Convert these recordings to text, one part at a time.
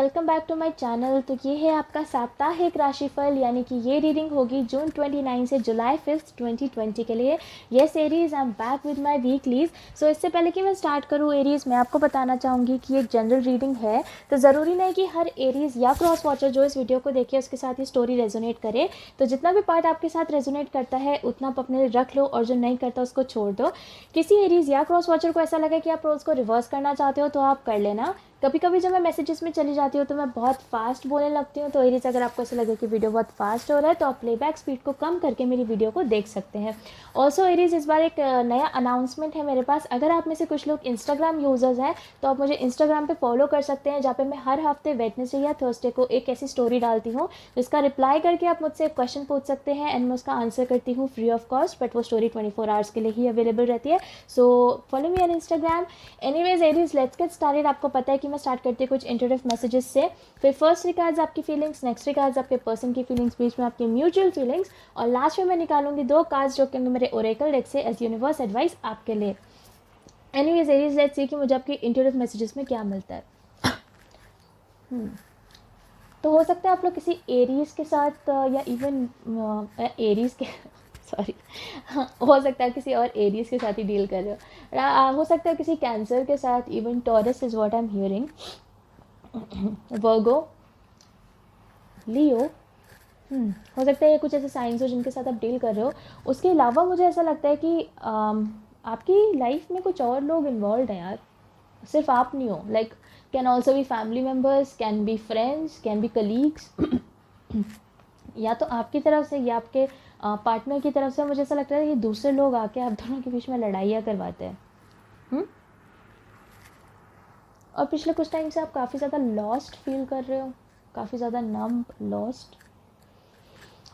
Welcome back to my channel. तो ये है आपका साप्ताहिक राशिफल, यानी कि ये रीडिंग होगी जून 29 से जुलाई 5 2020 के लिए। Yes Aries, I am back with my weeklies. So इससे पहले कि मैं स्टार्ट करूँ एरीज, मैं आपको बताना चाहूँगी कि एक जनरल रीडिंग है, तो ज़रूरी नहीं कि हर एरीज या क्रॉस वॉचर जो इस वीडियो को देखे उसके साथ ये स्टोरी रेजोनेट करे। तो जितना भी पार्ट आपके साथ रेजोनेट करता है उतना आप अपने लिए रख लो, और जो नहीं करता उसको छोड़ दो। किसी एरीज या क्रॉस वॉचर को ऐसा लगे कि आप रोज़ को रिवर्स करना चाहते हो तो आप कर लेना। कभी कभी जब मैं मैसेजेस में चली जाती हूँ तो मैं बहुत फास्ट बोलने लगती हूँ, तो एरीज अगर आपको ऐसा लगे कि वीडियो बहुत फास्ट हो रहा है तो आप प्लेबैक स्पीड को कम करके मेरी वीडियो को देख सकते हैं। ऑल्सो एरीज, इस बार एक नया अनाउंसमेंट है मेरे पास। अगर आप में से कुछ लोग इंस्टाग्राम यूज़र्स हैं तो आप मुझे इंस्टाग्राम पे फॉलो कर सकते हैं, जहाँ पे मैं हर हफ्ते वेडनेसडे या थर्सडे को एक ऐसी स्टोरी डालती हूँ जिसका रिप्लाई करके आप मुझसे एक क्वेश्चन पूछ सकते हैं, एंड मैं उसका आंसर करती हूँ फ्री ऑफ कॉस्ट। बट वो स्टोरी 24 आवर्स के लिए ही अवेलेबल रहती है। So follow me on Instagram. Anyways Aries, let's get started. आपको पता है कि मैं स्टार्ट करती हूँ कुछ इंट्रोडक्टिव मैसेजेस से, फिर फर्स्ट रिगार्ड्स आपकी फीलिंग्स, नेक्स्ट रिगार्ड्स आपके पर्सन की फीलिंग्स, बीच में आपकी म्यूचुअल फीलिंग्स, और लास्ट में मैं निकालूंगी 2 कार्ड्स जो कि मेरे ओरेकल डेक से एज यूनिवर्स एडवाइस आपके लिए। एनीवेज एरीज, लेट्स सी कि मुझे आपके इंट्रोडक्टिव मैसेजेस में क्या मिलता है। तो हो सकता है आप लोग किसी एरीज के साथ या इवन एरीज के सॉरी हो सकता है किसी और एरीज के साथ ही डील कर रहे हो। हो सकता है किसी कैंसर के साथ, even Taurus is what I am hearing, Virgo, Leo. हो सकता है ये कुछ ऐसे साइंस हो जिनके साथ आप डील कर रहे हो। उसके अलावा मुझे ऐसा लगता है कि आपकी लाइफ में कुछ और लोग इन्वॉल्व हैं यार, सिर्फ आप नहीं हो। Like can also be family members, can be friends, can be colleagues, या तो आपकी तरफ से या आपके पार्टनर की तरफ से। मुझे ऐसा लगता है कि दूसरे लोग आके आप दोनों के बीच में लड़ाइयाँ करवाते हैं। और पिछले कुछ टाइम से आप काफ़ी ज़्यादा लॉस्ट फील कर रहे हो, काफ़ी ज़्यादा नम, लॉस्ट।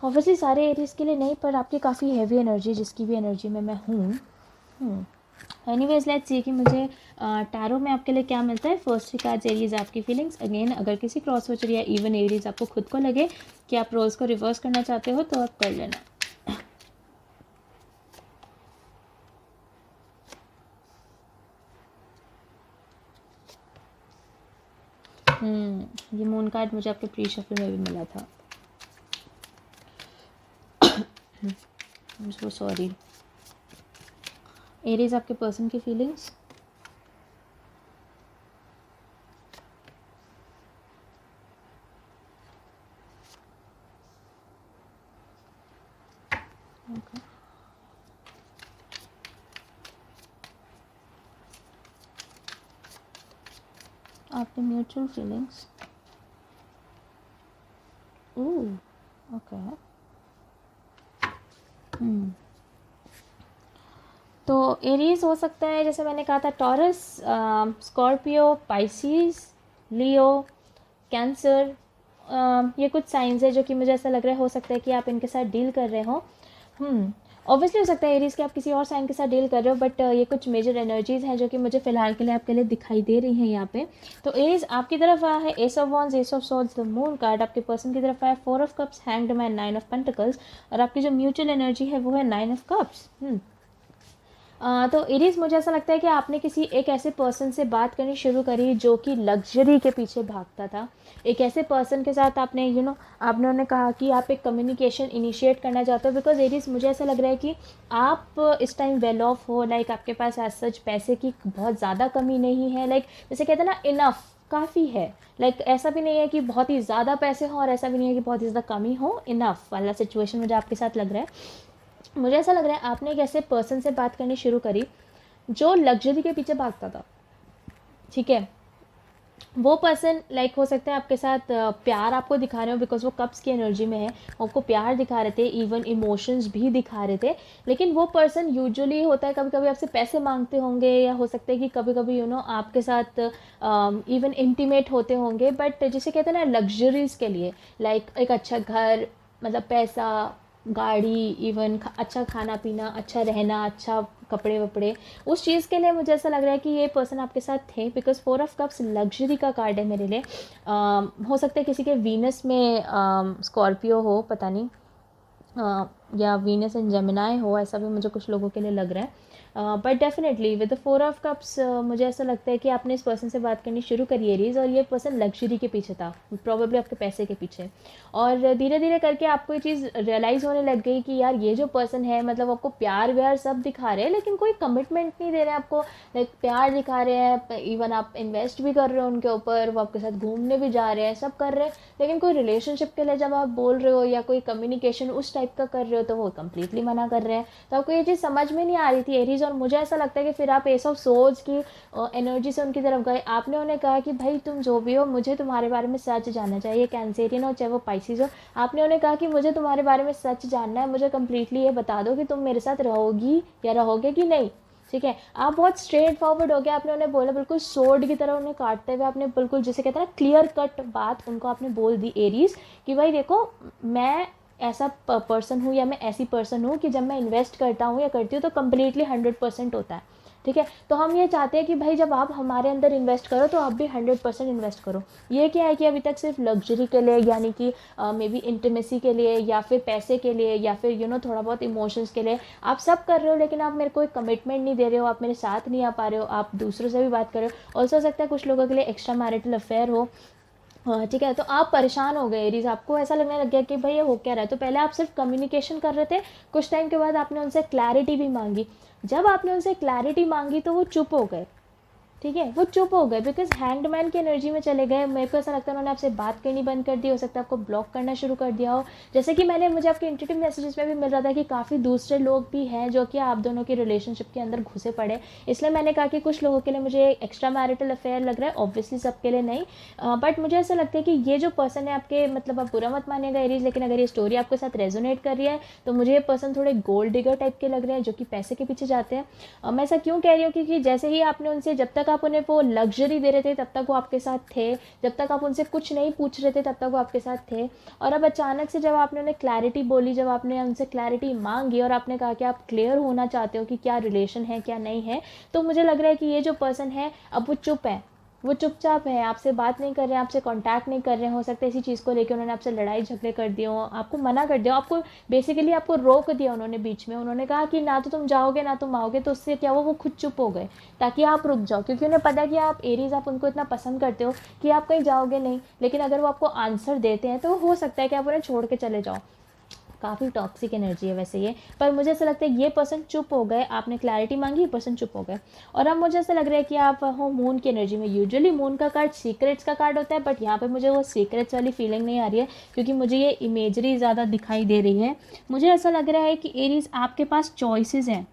ऑब्वियसली सारे एरीज के लिए नहीं, पर आपकी काफ़ी हैवी एनर्जी, जिसकी भी एनर्जी में मैं हूँ। एनीवेज, लेट्स सी कि मुझे टैरो में आपके लिए क्या मिलता है। फर्स्ट रिगार्ड्स एरीज आपकी फीलिंग्स। अगेन, अगर किसी क्रॉस वॉचर या इवन एरीज आपको खुद को लगे कि आप रोल्स को रिवर्स करना चाहते हो तो आप कर लेना। ये मून कार्ड मुझे आपके प्री शफल में भी मिला था। I'm so sorry। एरीज आपके पर्सन की फीलिंग्स। Okay। आपके म्यूचुअल फीलिंग्स। ओके। तो एरीज हो सकता है, जैसे मैंने कहा था, टॉरस, स्कॉर्पियो, पाइसीज, लियो, कैंसर। ये कुछ साइंस है जो कि मुझे ऐसा लग रहा है हो सकता है कि आप इनके साथ डील कर रहे हो। ऑब्वियसली हो सकता है एरीज के आप किसी और साइन के साथ डील कर रहे हो, बट ये कुछ मेजर एनर्जीज़ हैं जो कि मुझे फ़िलहाल के लिए आपके लिए दिखाई दे रही हैं यहाँ पे। तो एरीज आपकी तरफ आया है S of wands, S of swords, the moon card. आपके पर्सन की तरफ आया 4 of cups, hanged man, 9 of pentacles, और आपकी जो म्यूचुअल एनर्जी है वो है 9 ऑफ कप्स। तो एरीज, मुझे ऐसा लगता है कि आपने किसी एक ऐसे पर्सन से बात करनी शुरू करी जो कि लग्जरी के पीछे भागता था। एक ऐसे पर्सन के साथ आपने आपने उन्हें कहा कि आप एक कम्युनिकेशन इनिशिएट करना चाहते हो, बिकॉज एरीज मुझे ऐसा लग रहा है कि आप इस टाइम वेल ऑफ हो। लाइक आपके पास एज सच पैसे की बहुत ज़्यादा कमी नहीं है। लाइक जैसे कहते हैं ना, इनफ, काफ़ी है। लाइक ऐसा भी नहीं है कि बहुत ही ज़्यादा पैसे हो और ऐसा भी नहीं है कि बहुत ही ज़्यादा कमी हो। इनफ वाला सिचुएशन मुझे आपके साथ लग रहा है। मुझे ऐसा लग रहा है आपने एक ऐसे पर्सन से बात करनी शुरू करी जो लग्जरी के पीछे भागता था। ठीक है, वो पर्सन लाइक हो सकता है आपके साथ प्यार आपको दिखा रहे हो, बिकॉज वो कप्स की एनर्जी में है, आपको प्यार दिखा रहे थे, इवन इमोशंस भी दिखा रहे थे। लेकिन वो पर्सन यूजुअली होता है कभी कभी आपसे पैसे मांगते होंगे, या हो सकता है कि कभी कभी आपके साथ इवन इंटीमेट होते होंगे, बट जिसे कहते हैं ना लग्जरीज के लिए। लाइक एक अच्छा घर, मतलब पैसा, गाड़ी, इवन अच्छा खाना पीना, अच्छा रहना, अच्छा कपड़े वपड़े, उस चीज़ के लिए मुझे ऐसा लग रहा है कि ये पर्सन आपके साथ थे। बिकॉज 4 ऑफ कप्स लग्जरी का कार्ड है मेरे लिए। हो सकता है किसी के वीनस में स्कॉर्पियो हो, पता नहीं, या वीनस एंड जेमिनाई हो, ऐसा भी मुझे कुछ लोगों के लिए लग रहा है। But definitely with the 4 of cups मुझे ऐसा लगता है कि आपने इस पर्सन से बात करनी शुरू करी एरीज, और ये पर्सन लग्जरी के पीछे था, प्रॉबेबली आपके पैसे के पीछे, और धीरे धीरे करके आपको ये चीज़ रियलाइज़ होने लग गई कि यार ये जो पर्सन है, मतलब आपको प्यार व्यार सब दिखा रहे हैं लेकिन कोई कमिटमेंट नहीं दे रहे हैं आपको। लाइक प्यार दिखा रहे हैं, इवन आप इन्वेस्ट भी कर रहे हो उनके ऊपर, वो आपके साथ घूमने भी जा रहे हैं, सब कर रहे हैं, लेकिन कोई रिलेशनशिप के लिए जब आप बोल रहे हो या कोई कम्युनिकेशन उस टाइप का कर रहे हो तो वो कम्प्लीटली मना कर रहे हैं। तो आपको ये चीज़ समझ में नहीं आ रही थी एरीज, और मुझे ऐसा लगता है कि फिर आप एस ऑफ सोर्ड्स की एनर्जी से उनकी तरफ गए। आपने उन्हें कहा कि भाई तुम जो भी हो, मुझे तुम्हारे बारे में सच जानना चाहिए, कैंसेरियन हो चाहे वो पाइसिस हो। आपने उन्हें कहा कि मुझे तुम्हारे बारे में सच जानना है, मुझे कम्प्लीटली ये बता दो कि तुम मेरे साथ रहोगी या रहोगे कि नहीं, ठीक है। आप बहुत स्ट्रेट फॉरवर्ड हो गया, आपने उन्हें बोला बिल्कुल सोर्ड की तरह, उन्हें काटते हुए आपने बिल्कुल जिसे कहते हैं ना क्लियर कट बात उनको आपने बोल दी एरीज, कि भाई देखो मैं ऐसा पर्सन हूँ या मैं ऐसी पर्सन हूँ कि जब मैं इन्वेस्ट करता हूँ या करती हूँ तो कम्प्लीटली 100% होता है, ठीक है। तो हम ये चाहते हैं कि भाई जब आप हमारे अंदर इन्वेस्ट करो तो आप भी 100% इन्वेस्ट करो। ये क्या है कि अभी तक सिर्फ लग्जरी के लिए, यानी कि मे बी इंटीमेसी के लिए या फिर पैसे के लिए या फिर थोड़ा बहुत इमोशंस के लिए आप सब कर रहे हो, लेकिन आप मेरे को एक कमिटमेंट नहीं दे रहे हो, आप मेरे साथ नहीं आ पा रहे हो, आप दूसरों से भी बात कर रहे हो। ऑल्सो हो सकता है कुछ लोगों के लिए एक्स्ट्रा मैरिटल अफेयर हो, हाँ ठीक है। तो आप परेशान हो गए एरीज, आपको ऐसा लगने लग गया कि भाई ये हो क्या रहा है। तो पहले आप सिर्फ कम्युनिकेशन कर रहे थे, कुछ टाइम के बाद आपने उनसे क्लैरिटी भी मांगी। जब आपने उनसे क्लैरिटी मांगी तो वो चुप हो गए, ठीक है, वो चुप हो गए बिकॉज हैंग्ड मैन की एनर्जी में चले गए। मेरे को ऐसा लगता है उन्होंने आपसे बात करनी बंद कर दी, हो सकता है आपको ब्लॉक करना शुरू कर दिया हो। जैसे कि मुझे आपके इंट्यूटिव मैसेजेस में भी मिल रहा था कि काफ़ी दूसरे लोग भी हैं जो कि आप दोनों की रिलेशनशिप के अंदर घुसे पड़े। इसलिए मैंने कहा कि कुछ लोगों के लिए मुझे एक्स्ट्रा मैरिटल अफेयर लग रहा है, ऑब्वियसली सबके लिए नहीं, बट मुझे ऐसा लगता है कि ये जो पर्सन है आपके, मतलब आप बुरा मत मानिएगा एरीज, लेकिन अगर ये स्टोरी आपके साथ रेजोनेट कर रही है तो मुझे ये पर्सन थोड़े गोल्ड डिगर टाइप के लग रहे हैं जो कि पैसे के पीछे जाते हैं। मैं ऐसा क्यों कह रही हूँ क्योंकि जैसे ही आपने उनसे, जब तक आप उन्हें वो लग्जरी दे रहे थे तब तक वो आपके साथ थे, जब तक आप उनसे कुछ नहीं पूछ रहे थे तब तक वो आपके साथ थे, और अब अचानक से जब आपने उन्हें क्लैरिटी बोली, जब आपने उनसे क्लैरिटी मांगी और आपने कहा कि आप क्लियर होना चाहते हो कि क्या रिलेशन है क्या नहीं है, तो मुझे लग रहा है कि ये जो पर्सन है अब वो चुप है, वो चुपचाप है, आपसे बात नहीं कर रहे हैं, आपसे कांटेक्ट नहीं कर रहे हैं। हो सकता है इसी चीज़ को लेकर उन्होंने आपसे लड़ाई झगड़े कर दिए हो, आपको मना कर दिया, आपको बेसिकली आपको रोक दिया उन्होंने बीच में। उन्होंने कहा कि ना तो तुम जाओगे ना तुम आओगे, तो उससे क्या हुआ, वो खुद चुप हो गए ताकि आप रुक जाओ, क्योंकि उन्हें पता है कि आप एरीज, आप उनको इतना पसंद करते हो कि आप कहीं जाओगे नहीं। लेकिन अगर वो आपको आंसर देते हैं तो हो सकता है कि आप उन्हें छोड़ के चले जाओ। काफ़ी टॉक्सिक एनर्जी है वैसे ये, पर मुझे ऐसा लगता है ये पर्सन चुप हो गए, आपने क्लैरिटी मांगी, ये पर्सन चुप हो गए। और अब मुझे ऐसा लग रहा है कि आप हो मून की एनर्जी में। यूजुअली मून का कार्ड सीक्रेट्स का कार्ड होता है, बट यहाँ पे मुझे वो सीक्रेट्स वाली फीलिंग नहीं आ रही है, क्योंकि मुझे ये इमेजरी ज़्यादा दिखाई दे रही है। मुझे ऐसा लग रहा है कि एरीज आपके पास चॉइसेस हैं,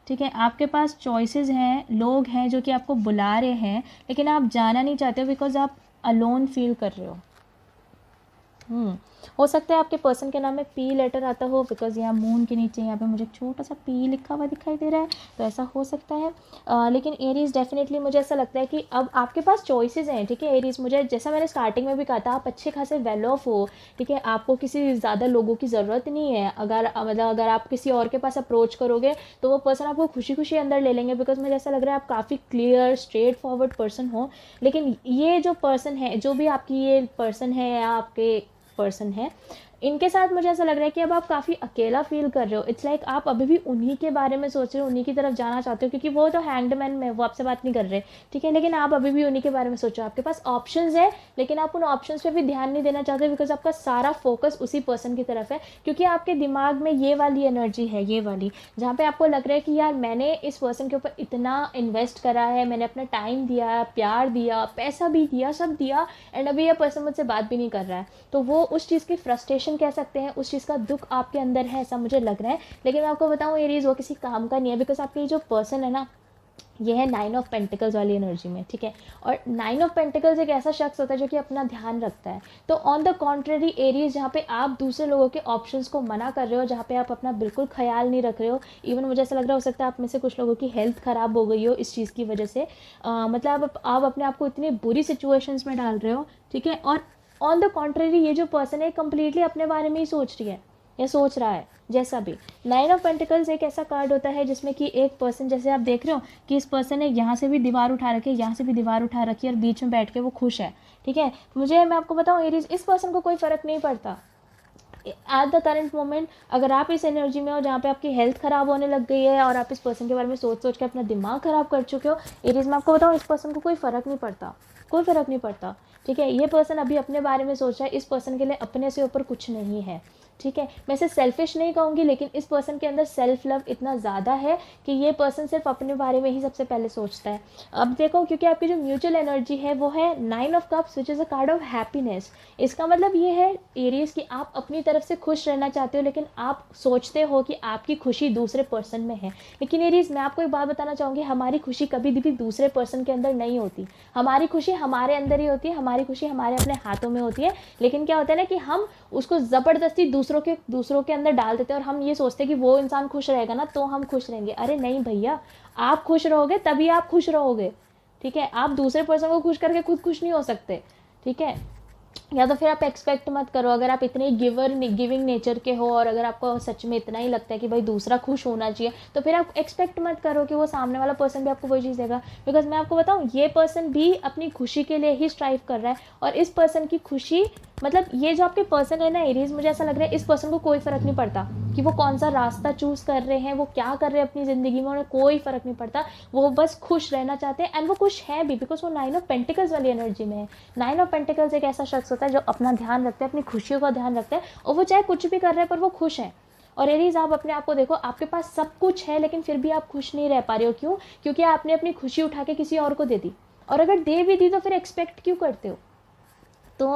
ठीक है, आपके पास चॉइसेस हैं, लोग हैं जो कि आपको बुला रहे हैं, लेकिन आप जाना नहीं चाहते हो बिकॉज आप अलोन फील कर रहे हो। हो सकता है आपके पर्सन के नाम में पी लेटर आता हो, बिकॉज यहाँ मून के नीचे यहाँ पे मुझे एक छोटा सा पी लिखा हुआ दिखाई दे रहा है, तो ऐसा हो सकता है। लेकिन एरीज डेफिनेटली मुझे ऐसा लगता है कि अब आपके पास चॉइसेस हैं, ठीक है एरीज। मुझे जैसा मैंने स्टार्टिंग में भी कहा था, आप अच्छे खासे वेल ऑफ हो, ठीक है, आपको किसी ज़्यादा लोगों की ज़रूरत नहीं है। अगर आप किसी और के पास अप्रोच करोगे तो वो पर्सन आपको खुशी खुशी अंदर ले लेंगे, बिकॉज मुझे ऐसा लग रहा है आप काफ़ी क्लियर स्ट्रेट फॉरवर्ड पर्सन हो। लेकिन ये जो पर्सन है, जो भी आपकी ये पर्सन है या आपके पर्सन है, इनके साथ मुझे ऐसा लग रहा है कि अब आप काफ़ी अकेला फील कर रहे हो। इट्स लाइक आप अभी भी उन्हीं के बारे में सोच रहे हो, उन्हीं की तरफ जाना चाहते हो, क्योंकि वो तो हैंग्ड मैन में, वो आपसे बात नहीं कर रहे, ठीक है, लेकिन आप अभी भी उन्हीं के बारे में सोचो। आपके पास ऑप्शंस है, लेकिन आप उन ऑप्शंस पे भी ध्यान नहीं देना चाहते, बिकॉज आपका सारा फोकस उसी पर्सन की तरफ है, क्योंकि आपके दिमाग में ये वाली एनर्जी है, ये वाली, जहाँ पे आपको लग रहा है कि यार मैंने इस पर्सन के ऊपर इतना इन्वेस्ट करा है, मैंने अपना टाइम दिया, प्यार दिया, पैसा भी दिया, सब दिया, एंड अभी यह पर्सन मुझसे बात भी नहीं कर रहा है। तो वो उस चीज़ की फ्रस्ट्रेशन कह सकते हैं, उस चीज़ का दुख आपके अंदर है, ऐसा मुझे लग रहा है। लेकिन मैं आपको बताऊं एरीज, वो किसी काम का नहीं है, बिकॉज आपकी जो पर्सन है ना, ये है 9 ऑफ पेंटिकल्स वाली एनर्जी में, ठीक है। और 9 ऑफ पेंटिकल्स एक ऐसा शख्स होता है जो कि अपना ध्यान रखता है। तो ऑन द कॉन्ट्रेरी एरीज, जहाँ पे आप दूसरे लोगों के ऑप्शंस को मना कर रहे हो, जहाँ पे आप अपना बिल्कुल ख्याल नहीं रख रहे हो, इवन मुझे ऐसा लग रहा हो सकता है आप में से कुछ लोगों की हेल्थ ख़राब हो गई हो इस चीज़ की वजह से, मतलब आप अपने आप को इतनी बुरी सिचुएशंस में डाल रहे हो, ठीक है। और ऑन द कॉन्ट्रेरी ये जो पर्सन है कम्प्लीटली अपने बारे में ही सोच रही है या सोच रहा है। जैसा भी 9 ऑफ पेंटिकल्स एक ऐसा कार्ड होता है जिसमें कि एक पर्सन, जैसे आप देख रहे हो कि इस पर्सन ने यहाँ से भी दीवार उठा रखी है, यहाँ से भी दीवार उठा रखी है, और बीच में बैठ के वो खुश है, ठीक है। मैं आपको बताऊँ एरीज, इस पर्सन को कोई फ़र्क नहीं पड़ता एट द करंट मोमेंट अगर आप इस एनर्जी में हो जहाँ पे आपकी हेल्थ ख़राब होने लग गई है और आप इस पर्सन के बारे में सोच सोच के अपना दिमाग ख़राब कर चुके हो, एरीज मैं आपको बताऊँ, इस पर्सन को कोई फ़र्क नहीं पड़ता, कोई फ़र्क नहीं पड़ता। ठीक है, ये पर्सन अभी अपने बारे में सोच रहा है, इस पर्सन के लिए अपने से ऊपर कुछ नहीं है। ठीक है, मैं इसे सेल्फिश नहीं कहूँगी, लेकिन इस पर्सन के अंदर सेल्फ लव इतना ज़्यादा है कि ये पर्सन सिर्फ अपने बारे में ही सबसे पहले सोचता है। अब देखो, क्योंकि आपकी जो म्यूचुअल एनर्जी है वो है 9 of cups which is a card of happiness. इसका मतलब ये है एरीज कि आप अपनी तरफ से खुश रहना चाहते हो, लेकिन आप सोचते हो कि आपकी खुशी दूसरे पर्सन में है। लेकिन एरीज मैं आपको एक बात बताना चाहूँगी, हमारी खुशी कभी भी दूसरे पर्सन के अंदर नहीं होती। हमारी खुशी हमारे अंदर ही होती है, हमारी खुशी हमारे अपने हाथों में होती है। लेकिन क्या होता है ना कि हम उसको ज़बरदस्ती दूसरों के अंदर डाल देते हैं, और हम ये सोचते हैं कि वो इंसान खुश रहेगा ना तो हम खुश रहेंगे। अरे नहीं भैया, आप खुश रहोगे तभी आप खुश रहोगे। ठीक है, आप दूसरे पर्सन को खुश करके खुद खुश नहीं हो सकते। ठीक है, या तो फिर आप एक्सपेक्ट मत करो, अगर आप इतने गिविंग नेचर के हो और अगर आपको सच में इतना ही लगता है कि भाई दूसरा खुश होना चाहिए, तो फिर आप एक्सपेक्ट मत करो कि वो सामने वाला पर्सन भी आपको वही चीज़ देगा। बिकॉज मैं आपको बताऊँ, ये पर्सन भी अपनी खुशी के लिए ही स्ट्राइव कर रहा है, और इस पर्सन की खुशी, मतलब ये जो आपके पर्सन है ना एरीज, मुझे ऐसा लग रहा है इस पर्सन को कोई फ़र्क नहीं पड़ता कि वो कौन सा रास्ता चूज़ कर रहे हैं, वो क्या कर रहे हैं अपनी ज़िंदगी में, उन्हें कोई फ़र्क नहीं पड़ता। वो बस खुश रहना चाहते हैं, एंड वो खुश है भी, बिकॉज वो 9 ऑफ पेंटिकल्स वाली एनर्जी में है। 9 ऑफ पेंटिकल्स एक ऐसा शख्स होता है जो अपना ध्यान रखता है, अपनी खुशियों का ध्यान रखता है, और वो चाहे कुछ भी कर रहे हैं पर वो खुश है। और एरीज, आप अपने आप को देखो, आपके पास सब कुछ है लेकिन फिर भी आप खुश नहीं रह पा रहे हो। क्यों? क्योंकि आपने अपनी खुशी उठा के किसी और को दे दी, और अगर दे भी दी तो फिर एक्सपेक्ट क्यों करते हो? तो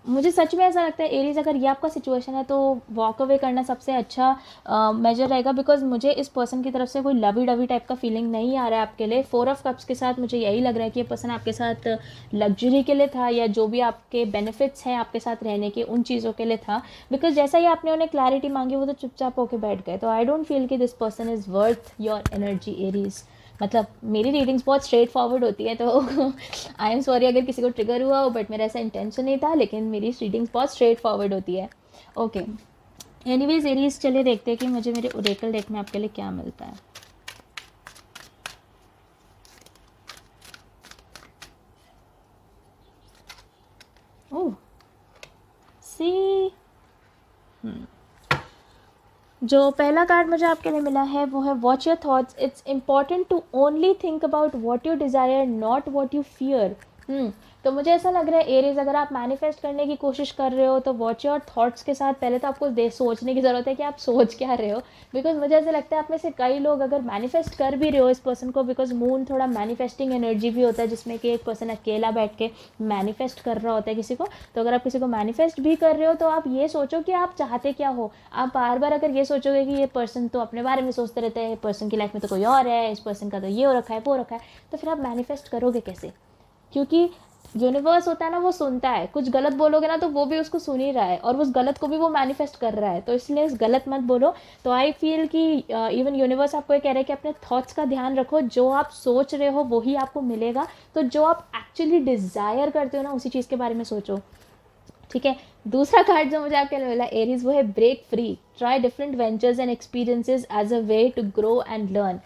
मुझे सच में ऐसा लगता है एरीज, अगर ये आपका सिचुएशन है तो वॉक अवे करना सबसे अच्छा मेजर रहेगा। बिकॉज मुझे इस पर्सन की तरफ से कोई लवी डवी टाइप का फीलिंग नहीं आ रहा है आपके लिए। 4 ऑफ कप्स के साथ मुझे यही लग रहा है कि ये पर्सन आपके साथ लग्जरी के लिए था, या जो भी आपके बेनिफिट्स हैं आपके साथ रहने के, उन चीज़ों के लिए था। बिकॉज जैसा ही आपने उन्हें क्लैरिटी मांगी, वो तो चुपचाप होकर बैठ गए। तो आई डोंट फील कि this person is worth your energy Aries. मतलब मेरी रीडिंग्स बहुत स्ट्रेट फॉरवर्ड होती है, तो आई एम सॉरी अगर किसी को ट्रिगर हुआ हो, बट मेरा ऐसा इंटेंशन नहीं था, लेकिन मेरी रीडिंग्स बहुत स्ट्रेट फॉरवर्ड होती है। ओके, एनीवेज एरीज, चलिए देखते हैं कि मुझे मेरे ओरेकल डेक में आपके लिए क्या मिलता है। ओह, सी, जो पहला कार्ड मुझे आपके लिए मिला है वो है watch your thoughts, it's important to only think about what you desire, not what you fear. तो मुझे ऐसा लग रहा है एरीज, अगर आप मैनिफेस्ट करने की कोशिश कर रहे हो तो वॉच योर थॉट्स के साथ पहले तो आपको सोचने की ज़रूरत है कि आप सोच क्या रहे हो। बिकॉज मुझे ऐसा लगता है आप में से कई लोग अगर मैनिफेस्ट कर भी रहे हो इस पर्सन को, बिकॉज मून थोड़ा मैनिफेस्टिंग एनर्जी भी होता है, जिसमें कि एक पर्सन अकेला बैठ के मैनिफेस्ट कर रहा होता है किसी को। तो अगर आप किसी को मैनिफेस्ट भी कर रहे हो तो आप ये सोचो कि आप चाहते क्या हो। आप बार बार अगर ये सोचोगे कि ये पर्सन तो अपने बारे में सोचते रहते हैं, पर्सन की लाइफ में तो कोई और है, इस पर्सन का तो ये हो रखा है वो रखा है, तो फिर आप मैनिफेस्ट करोगे कैसे? क्योंकि यूनिवर्स होता है ना, वो सुनता है। कुछ गलत बोलोगे ना तो वो भी उसको सुन ही रहा है, और उस गलत को भी वो मैनिफेस्ट कर रहा है, तो इसलिए इस गलत मत बोलो। तो आई फील कि इवन यूनिवर्स आपको ये कह रहा है कि अपने थॉट्स का ध्यान रखो, जो आप सोच रहे हो वही आपको मिलेगा। तो जो आप एक्चुअली डिज़ायर करते हो ना, उसी चीज़ के बारे में सोचो। ठीक है, दूसरा कार्ड जो मुझे आपके लिए मिला एरीज, वो है break free, try different ventures and experiences as a way to grow and learn.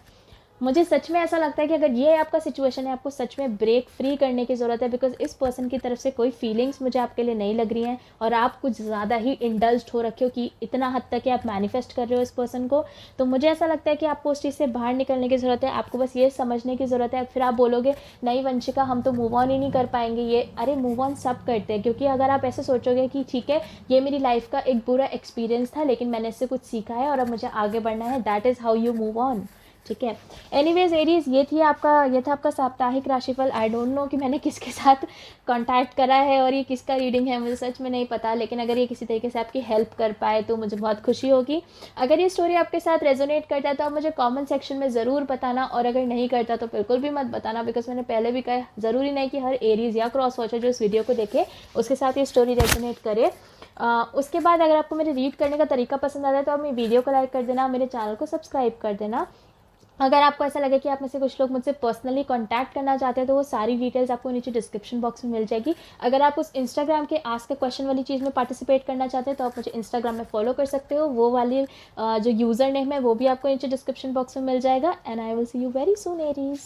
मुझे सच में ऐसा लगता है कि अगर ये आपका सिचुएशन है, आपको सच में ब्रेक फ्री करने की ज़रूरत है। बिकॉज इस पर्सन की तरफ से कोई फीलिंग्स मुझे आपके लिए नहीं लग रही हैं, और आप कुछ ज़्यादा ही इंडल्ज्ड हो रखे हो कि इतना हद तक कि आप मैनिफेस्ट कर रहे हो इस पर्सन को। तो मुझे ऐसा लगता है कि आपको उस चीज़ से बाहर निकलने की ज़रूरत है। आपको बस ये समझने की ज़रूरत है। फिर आप बोलोगे नहीं वंशिका, हम तो मूव ऑन ही नहीं कर पाएंगे। ये, अरे मूव ऑन सब करते हैं। क्योंकि अगर आप ऐसे सोचोगे कि ठीक है, ये मेरी लाइफ का एक बुरा एक्सपीरियंस था, लेकिन मैंने इससे कुछ सीखा है और अब मुझे आगे बढ़ना है, that is how you move on. ठीक है, एनीवेज एरीज, ये था आपका साप्ताहिक राशिफल। आई डोंट नो कि मैंने किसके साथ कांटेक्ट करा है और ये किसका रीडिंग है, मुझे सच में नहीं पता। लेकिन अगर ये किसी तरीके से आपकी हेल्प कर पाए तो मुझे बहुत खुशी होगी। अगर ये स्टोरी आपके साथ रेजोनेट करता है तो आप मुझे कमेंट सेक्शन में ज़रूर बताना, और अगर नहीं करता तो बिल्कुल भी मत बताना। बिकॉज मैंने पहले भी कहा, ज़रूरी नहीं कि हर एरीज या क्रॉस वॉचर जो इस वीडियो को देखे उसके साथ ये स्टोरी रेजोनेट करे। उसके बाद अगर आपको मेरे रीड करने का तरीका पसंद आता है तो आप मेरी वीडियो को लाइक कर देना, मेरे चैनल को सब्सक्राइब कर देना। अगर आपको ऐसा लगे कि आप में से कुछ लोग मुझसे पर्सनली कांटेक्ट करना चाहते हैं तो वो सारी डिटेल्स आपको नीचे डिस्क्रिप्शन बॉक्स में मिल जाएगी। अगर आप उस इंस्टाग्राम के आस्क अ क्वेश्चन वाली चीज़ में पार्टिसिपेट करना चाहते हैं तो आप मुझे इंस्टाग्राम में फॉलो कर सकते हो। वो वाली जो यूज़र नेम है वो भी आपको नीचे डिस्क्रिप्शन बॉक्स में मिल जाएगा। And I will see you very soon Aries.